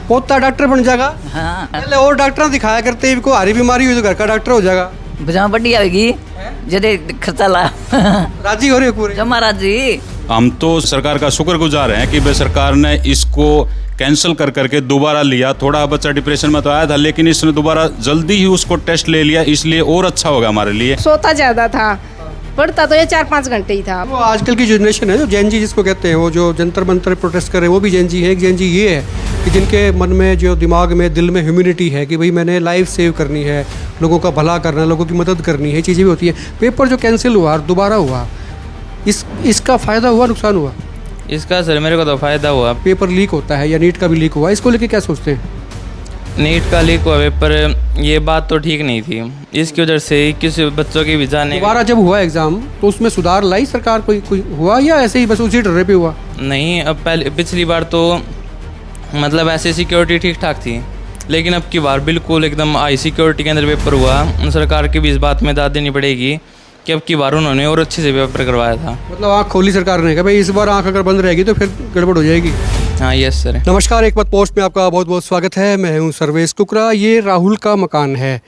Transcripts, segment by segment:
पोता डॉक्टर बन जाएगा। हाँ पहले और डॉक्टर दिखाया करते हैं, इनको हारी बीमारी हुई तो घर का डॉक्टर हो जाएगा। बजा बड़ी आएगी जदे खर्चा ला राजी हो रहे हो पूरे? जमा राजी। हम तो सरकार का शुक्रगुजार हैं कि भाई सरकार ने इसको कैंसिल कर करके दोबारा लिया। थोड़ा बच्चा डिप्रेशन में तो आया था, लेकिन इसने दोबारा जल्दी ही उसको टेस्ट ले लिया, इसलिए और अच्छा होगा हमारे लिए। सोता ज़्यादा था, पढ़ता तो ये 4-5 घंटे ही था। वो आजकल की जनरेशन है जो जैन जी जिसको कहते हैं, वो जो जंतर मंतर प्रोटेस्ट कर रहे हैं, वो भी जैन जी है। एक जैन जी ये है कि जिनके मन में, जो दिमाग में, दिल में ह्यूमैनिटी है कि भाई मैंने लाइफ सेव करनी है, लोगों का भला करना है, लोगों की मदद करनी है, चीज़ें भी होती हैं। पेपर जो कैंसिल हुआ और दोबारा हुआ, इसका फ़ायदा हुआ नुकसान हुआ? इसका सर मेरे को तो फ़ायदा हुआ। पेपर लीक होता है या नीट का भी लीक हुआ, इसको लेके क्या सोचते हैं? नीट का लीक हुआ पेपर, ये बात तो ठीक नहीं थी। इसकी वजह से किसी बच्चों की भी जाने दोबारा जब हुआ एग्ज़ाम तो उसमें सुधार लाई सरकार? कोई हुआ या ऐसे ही बस उसी डरे पे हुआ? नहीं। अब पहले पिछली बार तो मतलब ऐसे सिक्योरिटी ठीक ठाक थी, लेकिन अब की बार बिल्कुल एकदम हाई सिक्योरिटी के अंदर पेपर हुआ। सरकार की भी इस बात में दाद देनी पड़ेगी कि अब की बार उन्होंने और अच्छे से पेपर करवाया था। मतलब आँख खोली सरकार ने कि भाई इस बार आँख अगर बंद रहेगी तो फिर गड़बड़ हो जाएगी। हाँ यस सर। नमस्कार, एक बात पोस्ट में आपका बहुत बहुत स्वागत है। मैं हूं सर्वेश कुकरा। ये राहुल का मकान है।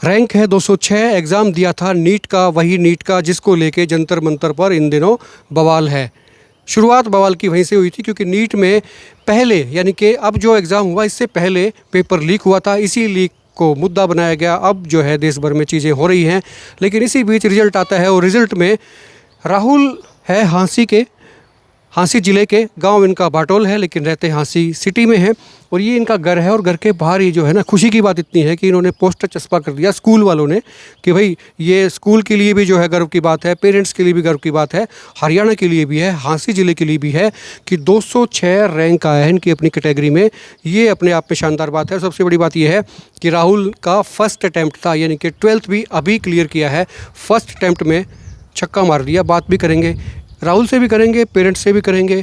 रैंक है 206। एग्ज़ाम दिया था नीट का, वही नीट का जिसको लेके जंतर मंतर पर इन दिनों बवाल है। शुरुआत बवाल की वहीं से हुई थी क्योंकि नीट में पहले, यानी कि अब जो एग्ज़ाम हुआ इससे पहले पेपर लीक हुआ था। इसी लीक को मुद्दा बनाया गया। अब जो है देश भर में चीज़ें हो रही हैं, लेकिन इसी बीच रिज़ल्ट आता है और रिज़ल्ट में राहुल है हाँसी ज़िले के, गांव इनका बाटोल है, लेकिन रहते हाँसी सिटी में हैं और ये इनका घर है। और घर के बाहर ही जो है ना, खुशी की बात इतनी है कि इन्होंने पोस्टर चस्पा कर दिया स्कूल वालों ने कि भाई ये स्कूल के लिए भी जो है गर्व की बात है, पेरेंट्स के लिए भी गर्व की बात है, हरियाणा के लिए भी है, हाँसी ज़िले के लिए भी है कि 206 रैंक आया है इनकी अपनी कैटेगरी में। ये अपने आप में शानदार बात है। सबसे बड़ी बात यह है कि राहुल का फर्स्ट अटैम्प्ट था, यानी कि 12th भी अभी क्लियर किया है। फर्स्ट अटैम्प्ट में छक्का मार दिया। बात भी करेंगे, राहुल से भी करेंगे, पेरेंट्स से भी करेंगे,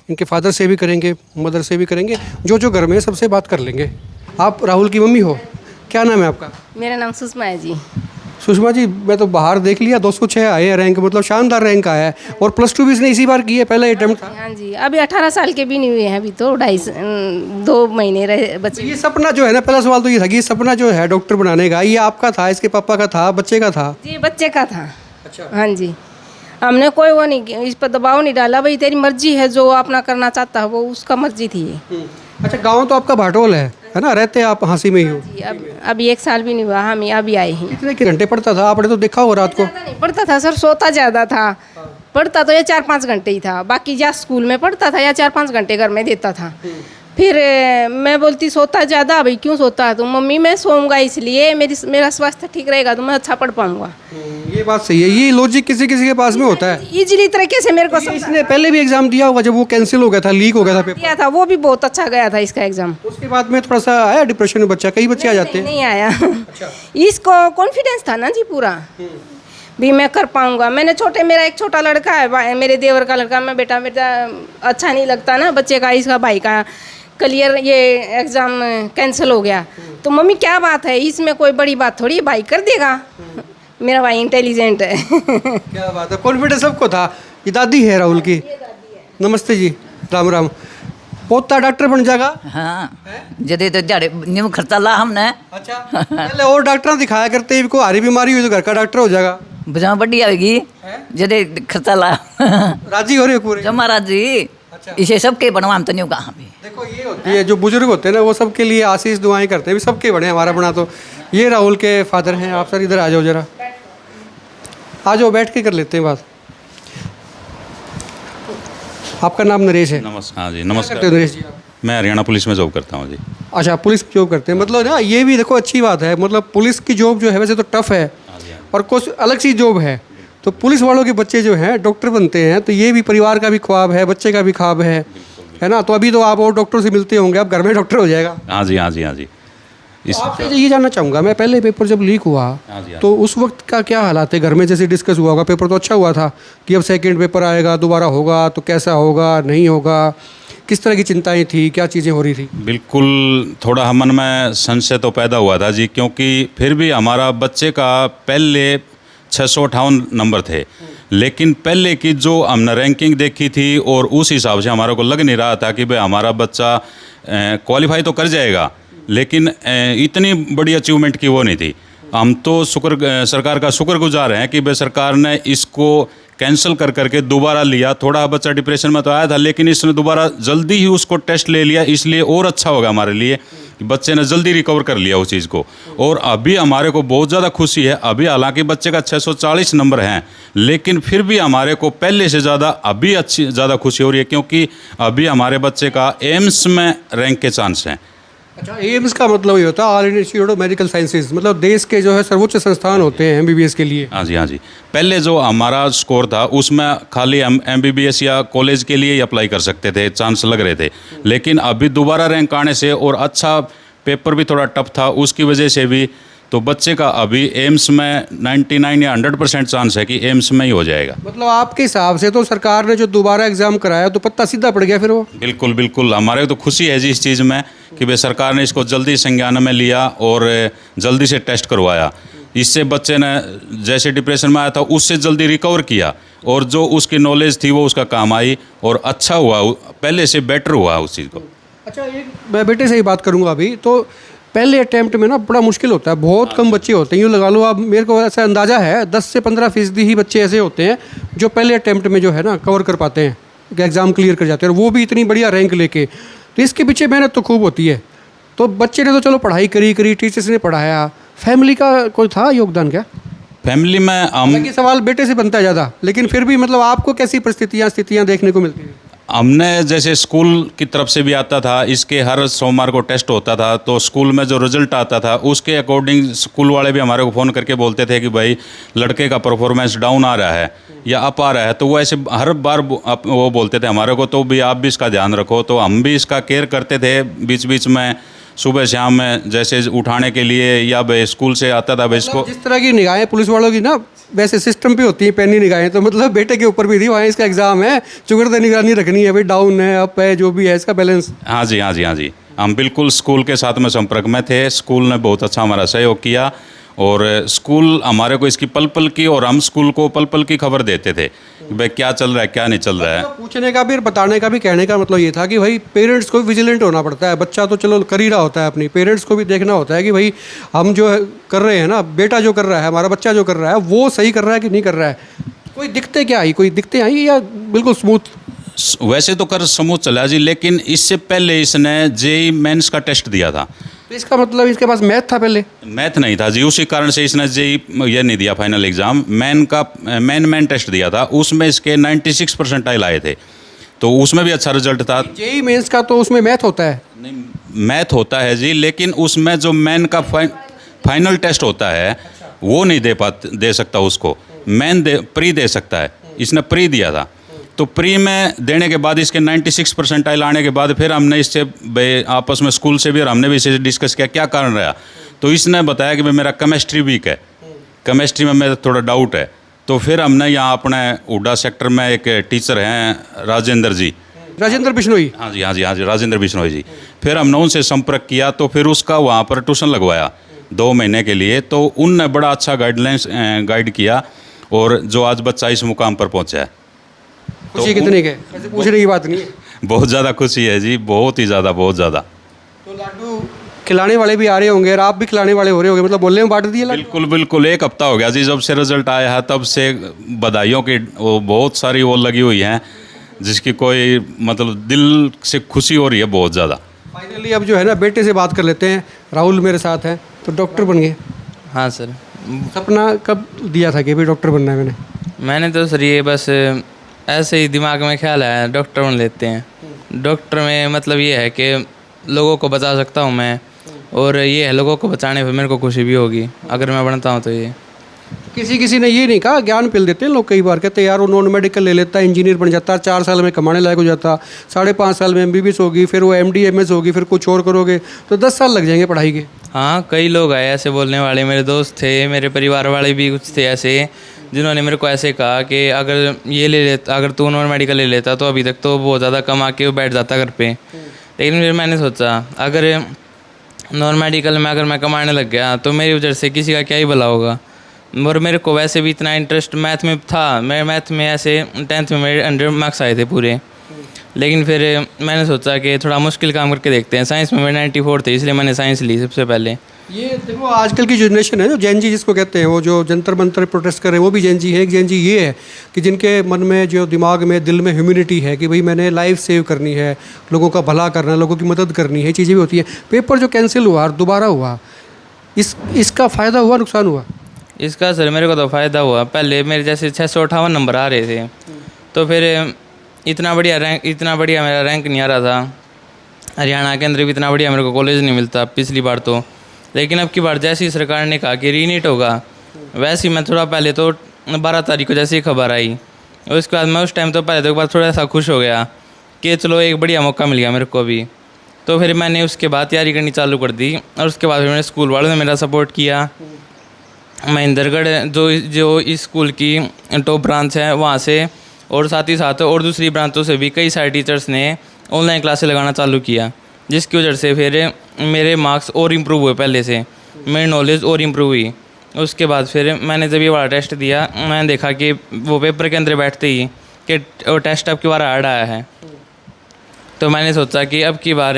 इनके फादर से भी करेंगे, मदर से भी करेंगे, जो घर में है सबसे बात कर लेंगे। आप राहुल की मम्मी हो, क्या नाम है आपका? मेरा नाम सुषमा है जी। सुषमा जी, मैं तो बाहर देख लिया 206 आए हैं रैंक, मतलब शानदार रैंक आया है। और +2 भी इसने इसी बार की है, पहला अटैम्प्ट था। हाँ जी, अभी 18 साल के भी नहीं हुए हैं, अभी तो 2 महीने रहे बच्चे। ये सपना जो है ना, पहला सवाल तो ये था कि ये सपना जो है डॉक्टर बनाने का, ये आपका था, इसके पापा का था, बच्चे का था? जी बच्चे का था। अच्छा। हाँ जी, हमने कोई वो नहीं, इस पर दबाव नहीं डाला। भाई तेरी मर्जी है, जो अपना करना चाहता है वो उसका मर्जी थी ये। अच्छा, गाँव तो आपका भाटोल है ना? रहते आप हाँसी में ही हो? जी, अभी 1 साल भी नहीं हुआ, हम अभी आए हैं। कितने घंटे पढ़ता था आपने? तो देखा हो रात को। ज़्यादा नहीं पढ़ता था सर, सोता ज़्यादा था। पढ़ता तो ये 4-5 घंटे ही था, बाकी या स्कूल में पढ़ता था या 4-5 घंटे घर में देता था। फिर मैं बोलती सोता ज़्यादा, भाई क्यों सोता है? तो मम्मी मैं सोऊंगा इसलिए मेरा स्वास्थ्य ठीक रहेगा तो मैं अच्छा पढ़ पाऊंगा। ये बात सही है। ये लॉजिक किसी किसी के पास में होता है। इजीली तरीके से मेरे को इसने पहले भी एग्जाम दिया होगा जब वो कैंसिल हो गया था, लीक हो गया था पेपर, दिया था, वो भी बहुत अच्छा गया था इसका एग्जाम। उसके बाद में थोड़ा सा आया डिप्रेशन में बच्चा, कई बच्चे आ जाते हैं। नहीं आया। इसको कॉन्फिडेंस था ना जी पूरा, भी मैं कर पाऊंगा। मेरा एक छोटा लड़का है, मेरे देवर का लड़का। मैं बेटा अच्छा नहीं लगता ना बच्चे का, इसका भाई का क्लियर ये एग्ज़ाम कैंसिल हो गया तो मम्मी क्या बात है, इसमें कोई बड़ी बात थोड़ी है, भाई कर देगा। मेरा भाई इंटेलिजेंट है। क्या बात है, कॉन्फिडेंस सबको था। ये दादी है राहुल की। नमस्ते जी, राम राम। पोता डॉक्टर बन जाएगा। हाँ जदे तो जाड़े न्यू खर्चा ला हमने। अच्छा, पहले और डॉक्टर दिखाया करते हैं, इनको हारी बीमारी हुई तो घर का डॉक्टर हो जाएगा। बजा बड़ी आएगी जदे खर्चा ला राजी हो रहे हो पूरे? जमा राजी। अच्छा। इसे सबके बनवा हम तो नहीं कहाँ पे। देखो ये होती है, जो बुजुर्ग होते हैं ना वो सबके लिए आशीष दुआएं करते हैं, भी सबके बने, हमारा बना। तो ये राहुल के फादर हैं। आप सर इधर आ जाओ जरा, आ जाओ, बैठ के कर लेते हैं बात। आपका नाम नरेश है? नमस्कार। हाँ जी क्या करते नमस्कार। हो नरेश जी आप? मैं हरियाणा पुलिस में जॉब करता हूँ जी। अच्छा, पुलिस की जॉब करते हैं। मतलब ना ये भी देखो अच्छी बात है। मतलब पुलिस की जॉब जो है वैसे तो टफ है और कुछ अलग सी जॉब है। तो पुलिस वालों के बच्चे जो हैं डॉक्टर बनते हैं, तो ये भी परिवार का भी ख्वाब है, बच्चे का भी ख्वाब है ना? तो अभी तो आप और डॉक्टर से मिलते होंगे, आप घर में डॉक्टर हो जाएगा। हाँ जी हाँ जी हाँ जी। तो आपसे ये जानना चाहूँगा मैं, पहले पेपर जब लीक हुआ हाँ जी, हाँ तो उस वक्त का क्या हालात है घर में? जैसे डिस्कस हुआ होगा, पेपर तो अच्छा हुआ था कि अब सेकंड पेपर आएगा, दोबारा होगा तो कैसा होगा, नहीं होगा, किस तरह की चिंताएं थी, क्या चीज़ें हो रही थी? बिल्कुल, थोड़ा मन में संशय तो पैदा हुआ था जी, क्योंकि फिर भी हमारा बच्चे का पहले 658 नंबर थे, लेकिन पहले की जो हमने रैंकिंग देखी थी और उस हिसाब से हमारे को लग नहीं रहा था कि भाई हमारा बच्चा क्वालिफाई तो कर जाएगा, लेकिन इतनी बड़ी अचीवमेंट की वो नहीं थी। हम तो सरकार का शुक्रगुजार हैं कि भाई सरकार ने इसको कैंसिल कर करके दोबारा लिया। थोड़ा बच्चा डिप्रेशन में तो आया था, लेकिन इसने दोबारा जल्दी ही उसको टेस्ट ले लिया, इसलिए और अच्छा होगा हमारे लिए कि बच्चे ने जल्दी रिकवर कर लिया उस चीज़ को। और अभी हमारे को बहुत ज़्यादा खुशी है। अभी हालांकि बच्चे का 640 नंबर हैं, लेकिन फिर भी हमारे को पहले से ज़्यादा अभी ज़्यादा खुशी हो रही है, क्योंकि अभी हमारे बच्चे का एम्स में रैंक के चांस हैं। अच्छा, एम्स का मतलब ये होता है all India institute of medical sciences, मतलब देश के जो है सर्वोच्च संस्थान होते हैं एमबीबीएस के लिए। हाँ जी, हाँ जी। पहले जो हमारा स्कोर था उसमें खाली हम एमबीबीएस या कॉलेज के लिए ही अप्लाई कर सकते थे, चांस लग रहे थे। लेकिन अभी दोबारा रैंक आने से और अच्छा पेपर भी थोड़ा टफ था, उसकी वजह से भी तो बच्चे का अभी एम्स में 99 या 100% चांस है कि एम्स में ही हो जाएगा। मतलब आपके हिसाब से तो सरकार ने जो दोबारा एग्जाम कराया तो पत्ता सीधा पड़ गया फिर वो। बिल्कुल बिल्कुल, हमारे को तो खुशी है जी इस चीज़ में कि भाई सरकार ने इसको जल्दी संज्ञान में लिया और जल्दी से टेस्ट करवाया। इससे बच्चे ने जैसे डिप्रेशन में आया था उससे जल्दी रिकवर किया, और जो उसकी नॉलेज थी वो उसका काम आई और अच्छा हुआ, पहले से बेटर हुआ उस चीज़ को। अच्छा, एक मैं बेटे से ही बात करूंगा अभी। तो पहले अटैम्प्ट में ना बड़ा मुश्किल होता है, बहुत कम बच्चे होते हैं, यूँ लगा लो आप, मेरे को ऐसा अंदाज़ा है 10 से 15% ही बच्चे ऐसे होते हैं जो पहले अटैम्प्ट में जो है ना कवर कर पाते हैं, एग्ज़ाम क्लियर कर जाते हैं, और वो भी इतनी बढ़िया रैंक लेके। तो इसके पीछे मेहनत तो खूब होती है। तो बच्चे ने तो चलो पढ़ाई करी, टीचर्स ने पढ़ाया, फैमिली का कोई था योगदान क्या? फैमिली में हम हालांकि सवाल बेटे से बनता है ज़्यादा, लेकिन फिर भी मतलब आपको कैसी स्थितियाँ देखने को मिलती हैं? हमने जैसे स्कूल की तरफ से भी आता था, इसके हर सोमवार को टेस्ट होता था, तो स्कूल में जो रिजल्ट आता था उसके अकॉर्डिंग स्कूल वाले भी हमारे को फ़ोन करके बोलते थे कि भाई लड़के का परफॉर्मेंस डाउन आ रहा है या अप आ रहा है। तो वो ऐसे हर बार वो बोलते थे हमारे को, तो भी आप भी इसका ध्यान रखो। तो हम भी इसका केयर करते थे बीच बीच में, सुबह शाम में, जैसे उठाने के लिए, या भाई स्कूल से आता था भाई इसको। जिस तरह की निगाहें पुलिस वालों की ना वैसे सिस्टम पे होती है पैनी निगाहें, तो मतलब बेटे के ऊपर भी थी, वहाँ इसका एग्जाम है, चुगड़ते निगरानी रखनी है भाई, डाउन है अप है जो भी है इसका बैलेंस। हाँ जी, हाँ जी, हाँ जी। हम बिल्कुल स्कूल के साथ में संपर्क में थे, स्कूल ने बहुत अच्छा हमारा सहयोग किया, और स्कूल हमारे को इसकी पल पल की, और हम स्कूल को पल पल की खबर देते थे कि भाई क्या चल रहा है क्या नहीं चल रहा है। पूछने का भी और बताने का भी, कहने का मतलब ये था कि भाई पेरेंट्स को भी विजिलेंट होना पड़ता है। बच्चा तो चलो कर ही रहा होता है अपनी, पेरेंट्स को भी देखना होता है कि भाई हम जो है कर रहे हैं ना, बेटा जो कर रहा है, हमारा बच्चा जो कर रहा है वो सही कर रहा है कि नहीं कर रहा है। कोई दिक्कतें क्या आई, कोई दिक्कतें आई या बिल्कुल स्मूथ? वैसे तो कर स्मूथ चला जी, लेकिन इससे पहले इसने जेईई मेंस का टेस्ट दिया था। तो इसका मतलब इसके पास मैथ था पहले? मैथ नहीं था जी, उसी कारण से इसने जेईई ये नहीं दिया फाइनल एग्ज़ाम। मेन टेस्ट दिया था, उसमें इसके 96 परसेंटाइल आए थे, तो उसमें भी अच्छा रिजल्ट था। जेईई मेंस का तो उसमें मैथ होता है? नहीं, मैथ होता है जी, लेकिन उसमें जो मेन का फाइनल टेस्ट होता है वो नहीं दे सकता उसको, प्री दे सकता है। इसने प्री दिया था, तो प्री में देने के बाद इसके 96 परसेंटाइल आने के बाद फिर हमने इससे आपस में स्कूल से भी, और हमने भी इसे डिस्कस किया क्या कारण रहा। तो इसने बताया कि भाई मेरा केमिस्ट्री वीक है, केमिस्ट्री में मेरा थोड़ा डाउट है। तो फिर हमने यहाँ अपने हुड्डा सेक्टर में एक टीचर हैं राजेंद्र बिश्नोई। हाँ जी, हाँ जी, हाँ जी, राजेंद्र बिश्नोई जी। फिर हमने उनसे संपर्क किया, तो फिर उसका वहाँ पर ट्यूशन लगवाया 2 महीने के लिए। तो उनने बड़ा अच्छा गाइड किया, और जो आज बच्चा इस मुकाम पर पहुँचा है। खुशी कितनी के, ऐसे पूछने की बात नहीं है। बहुत ज़्यादा खुशी है जी, बहुत ही ज़्यादा, बहुत ज़्यादा। तो लाडू खिलाने वाले भी आ रहे होंगे और आप भी खिलाने वाले हो रहे होंगे, मतलब बोलने में बांट दिए लाडू? बिल्कुल बिल्कुल, 1 हफ्ता हो गया जी जब से रिजल्ट आया है, तब से बधाइयों की वो बहुत सारी वो लगी हुई हैं, जिसकी कोई मतलब दिल से खुशी हो रही है बहुत ज़्यादा। फाइनली अब जो है ना बेटे से बात कर लेते हैं। राहुल मेरे साथ हैं, तो डॉक्टर बन गए? हाँ सर। सपना कब दिया था कि भाई डॉक्टर बनना है? मैंने तो सर ये बस ऐसे ही दिमाग में ख्याल आया डॉक्टर बन लेते हैं। डॉक्टर में मतलब ये है कि लोगों को बचा सकता हूँ मैं, और ये है लोगों को बचाने पर मेरे को खुशी भी होगी अगर मैं बनता हूँ तो। ये किसी ने ये नहीं कहा, ज्ञान पिल देते हैं लोग, कई बार कहते हैं यार वो नॉन मेडिकल ले लेता है, इंजीनियर बन जाता है, 4 साल में कमाने लायक हो जाता, 5.5 साल में MBBS होगी, फिर वो MD MS होगी, फिर कुछ और करोगे तो 10 साल लग जाएंगे पढ़ाई के। हाँ, कई लोग आए ऐसे बोलने वाले, मेरे दोस्त थे, मेरे परिवार वाले भी कुछ थे ऐसे, जिन्होंने मेरे को ऐसे कहा कि अगर ये ले लेता, अगर तू नॉन मेडिकल ले लेता तो अभी तक तो बहुत ज़्यादा कमा के बैठ जाता घर पे। लेकिन फिर मैंने सोचा अगर नॉन मेडिकल में अगर मैं कमाने लग गया तो मेरी वजह से किसी का क्या ही भला होगा। और मेरे को वैसे भी इतना इंटरेस्ट मैथ में था, मैं मैथ में ऐसे 10th में मेरे 100 मार्क्स आए थे पूरे, लेकिन फिर मैंने सोचा कि थोड़ा मुश्किल काम करके देखते हैं। साइंस में मैं 94 थे, इसलिए मैंने साइंस ली सबसे पहले। ये देखो आजकल की जनरेशन है जो जैन जी जिसको कहते हैं, वो जो जंतर मंतर प्रोटेस्ट कर रहे हैं वो भी जैन जी है। एक जैन जी ये है कि जिनके मन में जो दिमाग में दिल में ह्यूमैनिटी है कि भाई मैंने लाइफ सेव करनी है, लोगों का भला करना है, लोगों की मदद करनी है, चीज़ें भी होती हैं। पेपर जो कैंसिल हुआ और दोबारा हुआ, इसका फ़ायदा हुआ नुकसान हुआ? इसका सर मेरे को तो फ़ायदा हुआ। पहले मेरे जैसे 658 नंबर आ रहे थे, तो फिर इतना बढ़िया मेरा रैंक नहीं आ रहा था। हरियाणा के अंदर भी इतना बढ़िया मेरे को कॉलेज नहीं मिलता पिछली बार तो। लेकिन अब की बार जैसे ही सरकार ने कहा कि रीनीट होगा, वैसे ही मैं थोड़ा पहले तो 12 तारीख को जैसे ही खबर आई, उसके बाद मैं उस टाइम तो पहले तो एक बार थोड़ा सा खुश हो गया कि चलो एक बढ़िया मौका मिल गया मेरे को भी। तो फिर मैंने उसके बाद तैयारी करनी चालू कर दी, और उसके बाद फिर मेरे स्कूल वालों ने मेरा सपोर्ट किया। महेंद्रगढ़ जो इस स्कूल की टॉप ब्रांच है वहाँ से, और साथ ही साथ और दूसरी ब्रांचों से भी कई सारे टीचर्स ने ऑनलाइन क्लासेस लगाना चालू किया, जिसकी वजह से फिर मेरे मार्क्स और इम्प्रूव हुए, पहले से मेरी नॉलेज और इम्प्रूव हुई। उसके बाद फिर मैंने जब ये वाला टेस्ट दिया, मैंने देखा कि वो पेपर के अंदर बैठते ही कि वो टेस्ट अब की बार हार्ड आया है। तो मैंने सोचा कि अब की बार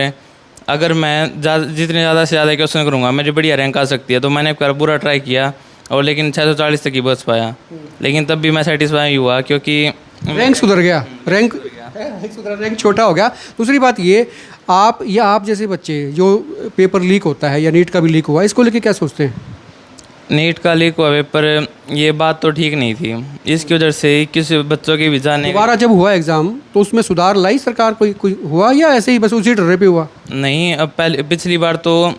अगर मैं जितने ज़्यादा से ज़्यादा क्वेश्चन करूँगा मेरी बढ़िया रैंक आ सकती है। तो मैंने पूरा ट्राई किया, और लेकिन 640 तक ही बच पाया। लेकिन तब भी मैं सेटिस्फाई हुआ, क्योंकि रैंक सुधर गया, रैंक छोटा हो गया। दूसरी बात ये, आप जैसे बच्चे जो पेपर लीक होता है या नीट का भी लीक हुआ, इसको लेके क्या सोचते हैं? नीट का लीक हुआ पेपर, ये बात तो ठीक नहीं थी। इसकी वजह से किसी बच्चों की भी जाने दोबारा जब हुआ एग्ज़ाम तो उसमें सुधार लाई सरकार? कोई हुआ या ऐसे ही बस उसी डर पे हुआ? नहीं, अब पिछली बार तो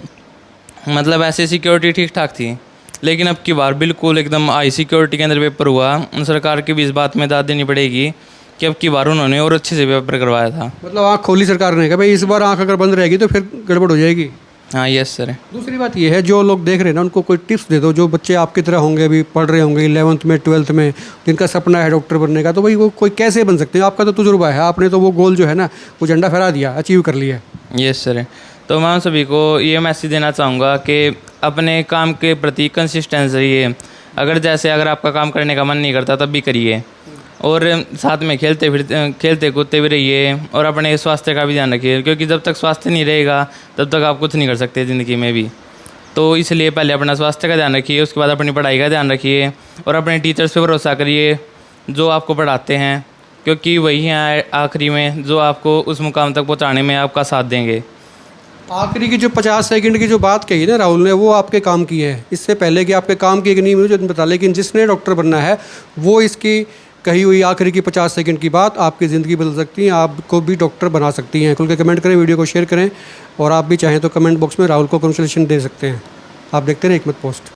मतलब ऐसे सिक्योरिटी ठीक ठाक थी, लेकिन अब की बार बिल्कुल एकदम हाई सिक्योरिटी के अंदर पेपर हुआ। सरकार की भी इस बात में दाद देनी पड़ेगी कि अब की बार उन्होंने और अच्छे से पेपर करवाया था। मतलब आँख खोली सरकार ने कि भाई इस बार आँख अगर बंद रहेगी तो फिर गड़बड़ हो जाएगी। हाँ, यस सर। दूसरी बात ये है, जो लोग देख रहे हैं ना उनको कोई टिप्स दे दो, जो बच्चे आपकी तरह होंगे, अभी पढ़ रहे होंगे 11th में 12th में, जिनका सपना है डॉक्टर बनने का, तो भाई वो कोई कैसे बन सकते हैं? आपका तो तजुर्बा है, आपने तो वो गोल जो है ना वो झंडा फहरा दिया, अचीव कर लिया। Yes sir. तो मैं सभी को ये मैसेज देना चाहूँगा कि अपने काम के प्रति कंसिस्टेंस रहिए। अगर आपका काम करने का मन नहीं करता तब भी करिए, और साथ में खेलते कूदते भी रहिए, और अपने स्वास्थ्य का भी ध्यान रखिए, क्योंकि जब तक स्वास्थ्य नहीं रहेगा तब तक आप कुछ नहीं कर सकते ज़िंदगी में भी। तो इसलिए पहले अपना स्वास्थ्य का ध्यान रखिए, उसके बाद अपनी पढ़ाई का ध्यान रखिए, और अपने टीचर्स पे भरोसा करिए जो आपको पढ़ाते हैं, क्योंकि वही हैं आखिरी में जो आपको उस मुकाम तक पहुँचाने में आपका साथ देंगे। आखिरी की जो 50 सेकंड की जो बात कही ना राहुल ने, वो आपके काम की है। इससे पहले कि आपके काम की एक नहीं मुझे बता, लेकिन जिसने डॉक्टर बनना है वो इसकी कही हुई आखिरी की 50 सेकंड की बात आपकी ज़िंदगी बदल सकती है, आपको भी डॉक्टर बना सकती हैं। खुल के कमेंट करें, वीडियो को शेयर करें, और आप भी चाहें तो कमेंट बॉक्स में राहुल को कंग्रेचुलेशन दे सकते हैं। आप देखते रहें हिकमत पोस्ट।